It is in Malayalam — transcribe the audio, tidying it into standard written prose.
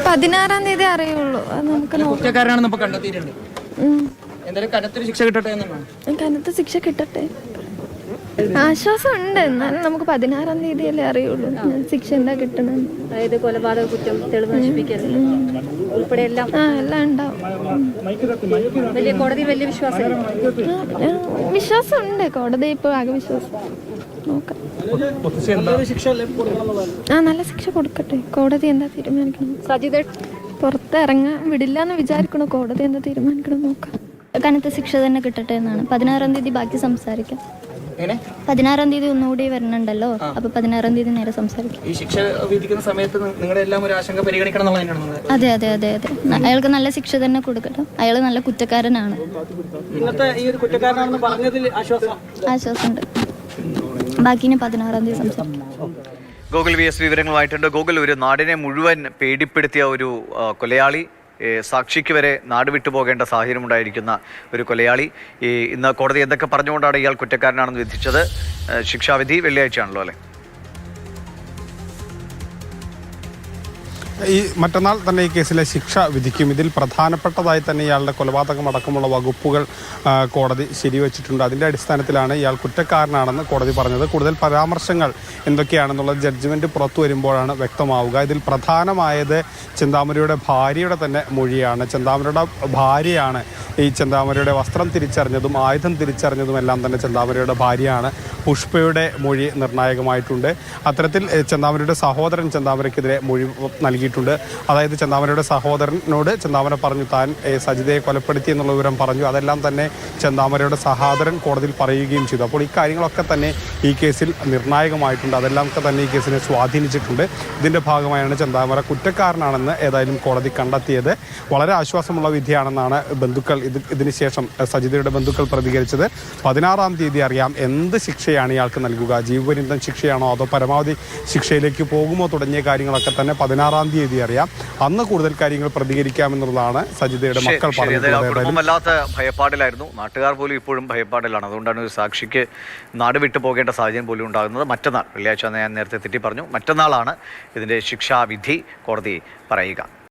16-ാം തീയതി അറിയുള്ളൂ. അത് നമുക്ക് കുറ്റക്കാരനാണെന്ന് ഇപ്പൊ കണ്ടെത്തിയിട്ടുണ്ട്. എന്തായാലും കനത്തൊരു ശിക്ഷ കിട്ടട്ടെ എന്നാണ്. കനത്ത ശിക്ഷ കിട്ടട്ടെ. ആശ്വാസം ഉണ്ട്. എന്നാലും നമുക്ക് 16-ാം തീയതിയല്ലേ അറിയുള്ളൂ ശിക്ഷ എന്താ കിട്ടണം. അതായത് കൊലപാതക കുറ്റം, തെളിവ് നശിപ്പിക്കൽ ഉൾപ്പെടെ എല്ലാം എല്ലാം ഉണ്ടാവും. കോടതി വലിയ വിശ്വാസം ഉണ്ട്. കോടതി ഇപ്പൊ ആകെ വിശ്വാസം. നോക്കാം. നല്ല ശിക്ഷ കൊടുക്കട്ടെ. കോടതി എന്താ തീരുമാനിക്കണം. സജിത പുറത്തിറങ്ങാൻ വിടില്ല എന്ന് വിചാരിക്കണോ? കോടതി എന്താ തീരുമാനിക്കണം നോക്കാം. കനത്ത ശിക്ഷ തന്നെ കിട്ടട്ടെ എന്നാണ്. 16-ാം തീയതി ബാക്കി സംസാരിക്കാം. 16-ാം തീയതി ഒന്നുകൂടി വരണുണ്ടല്ലോ. അപ്പൊ 16-ാം തീയതി നേരെ സംസാരിക്കാം. ഈ ശിക്ഷ വിധിക്കുന്ന സമയത്ത് നിങ്ങളുടെ എല്ലാം ഒരു ആശങ്ക പരിഗണിക്കണം എന്നുള്ളതാണ്. അതെ അതെ അതെ അതെ. അയാൾക്ക് നല്ല ശിക്ഷ തന്നെ കൊടുക്കട്ടെ. അയാൾ നല്ല കുറ്റക്കാരനാണ്. ആശ്വാസമുണ്ട്. ബാക്കിന് 16-ാം തീയതി സംസാരിക്കാം. Google VS വിവരങ്ങളുമായിട്ടുണ്ട്. ഗൂഗിൾ, ഒരു നാടിനെ മുഴുവൻ പേടിപ്പെടുത്തിയ ഒരു കൊലയാളി, സാക്ഷിക്ക് വരെ നാട് വിട്ടുപോകേണ്ട സാഹചര്യം ഉണ്ടായിരിക്കുന്ന ഒരു കൊലയാളി, ഇന്ന് കോടതി എന്തൊക്കെ പറഞ്ഞുകൊണ്ടാണ് ഇയാൾ കുറ്റക്കാരനാണെന്ന് വിധിച്ചത്? ശിക്ഷാവിധി വെള്ളിയാഴ്ചയാണല്ലോ അല്ലേ? ഈ മറ്റന്നാൾ തന്നെ ഈ കേസിലെ ശിക്ഷ വിധിക്കും. ഇതിൽ പ്രധാനപ്പെട്ടതായി തന്നെ ഇയാളുടെ കൊലപാതകം അടക്കമുള്ള വകുപ്പുകൾ കോടതി ശരിവച്ചിട്ടുണ്ട്. അതിൻ്റെ അടിസ്ഥാനത്തിലാണ് ഇയാൾ കുറ്റക്കാരനാണെന്ന് കോടതി പറഞ്ഞത്. കൂടുതൽ പരാമർശങ്ങൾ എന്തൊക്കെയാണെന്നുള്ളത് ജഡ്ജ്മെൻറ്റ് പുറത്തു വരുമ്പോഴാണ് വ്യക്തമാവുക. ഇതിൽ പ്രധാനമായത് ചെന്താമരയുടെ ഭാര്യയുടെ തന്നെ മൊഴിയാണ്. ചെന്താമരയുടെ ഭാര്യയാണ് ഈ ചെന്താമരയുടെ വസ്ത്രം തിരിച്ചറിഞ്ഞതും ആയുധം തിരിച്ചറിഞ്ഞതും എല്ലാം തന്നെ ചെന്താമരയുടെ ഭാര്യയാണ്. പുഷ്പയുടെ മൊഴി നിർണായകമായിട്ടുണ്ട്. അത്തരത്തിൽ ചെന്താമരയുടെ സഹോദരൻ ചെന്താമരയ്ക്കെതിരെ മൊഴി നൽകിയിട്ടുണ്ട്. അതായത് ചെന്താമരയുടെ സഹോദരനോട് ചെന്താമര പറഞ്ഞു താൻ സജിതയെ കൊലപ്പെടുത്തി എന്നുള്ള വിവരം പറഞ്ഞു. അതെല്ലാം തന്നെ ചെന്താമരയുടെ സഹോദരൻ കോടതിയിൽ പറയുകയും ചെയ്തു. അപ്പോൾ ഇക്കാര്യങ്ങളൊക്കെ തന്നെ ഈ കേസിൽ നിർണായകമായിട്ടുണ്ട്. അതെല്ലാം തന്നെ ഈ കേസിനെ സ്വാധീനിച്ചിട്ടുണ്ട്. ഇതിൻ്റെ ഭാഗമായാണ് ചെന്താമര കുറ്റക്കാരനാണെന്ന് ഏതായാലും കോടതി കണ്ടെത്തിയത്. വളരെ ആശ്വാസമുള്ള വിധിയാണെന്നാണ് ബന്ധുക്കൾ ഇതിനുശേഷം സജിതയുടെ ബന്ധുക്കൾ പ്രതികരിച്ചത്. 16-ാം തീയതി അറിയാം എന്ത് ശിക്ഷയാണ് ഇയാൾക്ക് നൽകുക. ജീവപര്യന്തം ശിക്ഷയാണോ അതോ പരമാവധി ശിക്ഷയിലേക്ക് പോകുമോ തുടങ്ങിയ കാര്യങ്ങളൊക്കെ തന്നെ 16-ാം തീയതി അറിയാം. അന്ന് കൂടുതൽ കാര്യങ്ങൾ പ്രതികരിക്കാമെന്നുള്ളതാണ് സജിതയുടെ മക്കൾ പറഞ്ഞത്. വല്ലാത്ത ഭയപ്പാടിലായിരുന്നു. നാട്ടുകാർ പോലും ഇപ്പോഴും ഭയപ്പാടിലാണ്. അതുകൊണ്ടാണ് ഒരു സാക്ഷിക്ക് നാട് വിട്ടു പോകേണ്ട സാഹചര്യം പോലും ഉണ്ടാകുന്നത്. മറ്റന്നാൾ, വെള്ളിയാഴ്ച ഞാൻ നേരത്തെ തെറ്റി പറഞ്ഞു, മറ്റന്നാളാണ് ഇതിൻ്റെ ശിക്ഷാവിധി കോടതി പറയുക.